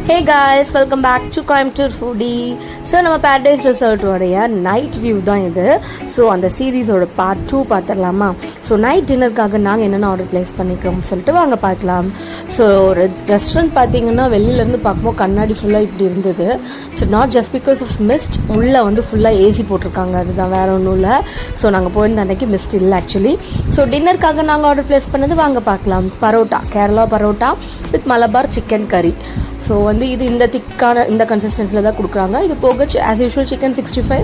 Hey guys, welcome back to Coimbatore Foodie. So நம்ம Paradise Resort உடைய night view தான் இது. ஸோ அந்த சீரீஸோட பார்ட் 2 பார்த்துடலாமா? ஸோ நைட் டின்னருக்காக நாங்கள் என்னென்ன ஆர்டர் பிளேஸ் பண்ணிக்கிறோம் சொல்லிட்டு வாங்க பார்க்கலாம். ஸோ ரெஸ்டாரண்ட் பார்த்தீங்கன்னா வெளியிலேருந்து பார்க்கும்போது கண்ணாடி ஃபுல்லாக இப்படி இருந்தது. So not just because of mist, உள்ளே வந்து ஃபுல்லாக ஏசி போட்டிருக்காங்க, அதுதான் வேற ஒன்றும் இல்லை. ஸோ நாங்கள் போயிருந்த அன்றைக்கி மிஸ்ட் இல்லை ஆக்சுவலி. ஸோ டின்னருக்காக நாங்கள் ஆர்டர் பிளேஸ் பண்ணது வாங்க பார்க்கலாம். பரோட்டா, கேரளா பரோட்டா வித் மலபார் சிக்கன் கறி. ஸோ வந்து இது இந்த திக்கான இந்த கன்சிஸ்டன்சியில் தான் கொடுக்குறாங்க. இது போக ஆஸ் யூஷுவல் சிக்கன் 65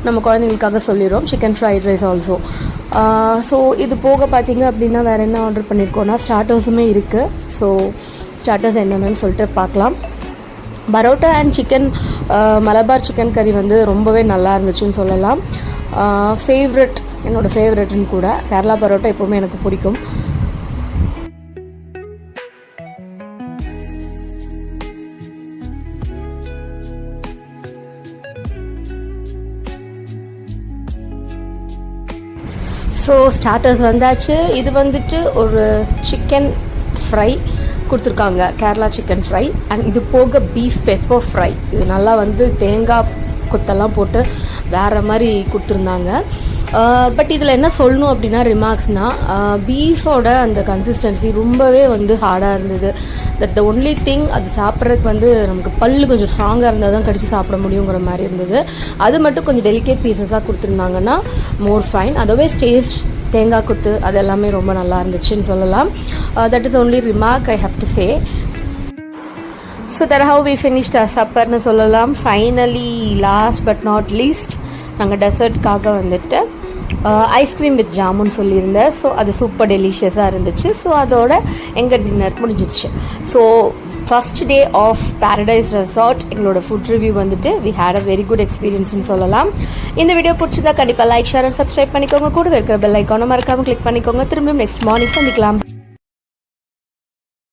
நம்ம குழந்தைங்களுக்காக சொல்லிடுறோம். Chicken fried rice also. So இது போக பார்த்தீங்க அப்படின்னா வேறு என்ன ஆர்டர் பண்ணியிருக்கோன்னா ஸ்டார்டர்ஸுமே இருக்குது. ஸோ ஸ்டார்டர்ஸ் என்னென்னு சொல்லிட்டு பார்க்கலாம். Parotta and chicken Malabar chicken கறி வந்து ரொம்பவே நல்லா இருந்துச்சுன்னு சொல்லலாம். ஃபேவரட், என்னோடய ஃபேவரட்னு கூட. கேரளா பரோட்டா எப்போவுமே எனக்கு பிடிக்கும். ஸோ ஸ்டார்டர்ஸ் வந்தாச்சு. இது வந்துட்டு ஒரு சிக்கன் ஃப்ரை கொடுத்துருக்காங்க, கேரளா சிக்கன் ஃப்ரை. அண்ட் இது போக பீஃப் பெப்பர் ஃப்ரை. இது நல்லா வந்து தேங்காய் கொத்தெல்லாம் போட்டு வேறு மாதிரி கொடுத்துருந்தாங்க. பட் இதில் என்ன சொல்லணும் அப்படின்னா ரிமார்க்ஸ்னால் பீஃபோட அந்த கன்சிஸ்டன்சி ரொம்பவே வந்து ஹார்டாக இருந்தது. தட் த ஒன்லி திங், அது சாப்பிட்றதுக்கு வந்து நமக்கு பல்லு கொஞ்சம் ஸ்ட்ராங்காக இருந்தால் தான் கடிச்சு சாப்பிட முடியுங்கிற மாதிரி இருந்தது. அது மட்டும் கொஞ்சம் டெலிகேட் பீசஸாக கொடுத்துருந்தாங்கன்னா மோர் ஃபைன். அதர்வைஸ் டேஸ்ட், தேங்காய் கொத்து அது எல்லாமே ரொம்ப நல்லா இருந்துச்சுன்னு சொல்லலாம். That is only remark I have to say. So that how we finished சப்பர்னு சொல்லலாம். Finally last but not least நாங்கள் டெசர்ட்காக வந்துட்டு ஐஸ்கிரீம் வித் ஜாமுன் சொல்லியிருந்தேன். ஸோ அது சூப்பர் டெலிஷியஸாக இருந்துச்சு. ஸோ அதோட எங்கள் டின்னர் முடிஞ்சிருச்சு. So first day of paradise resort எங்களோட ஃபுட் ரிவ்யூ வந்துட்டு we had a very good எக்ஸ்பீரியன்ஸ்னு சொல்லலாம். இந்த வீடியோ பிடிச்சிருந்தா கண்டிப்பாக லைக், ஷேர் அண்ட் சப்ஸ்கிரைப் பண்ணிக்கோங்க. கூட இருக்கிற பெல் ஐக்கானை மறக்காமல் கிளிக் பண்ணிக்கோங்க. திரும்பியும் நெக்ஸ்ட் மார்னிங் சந்திக்கலாம்.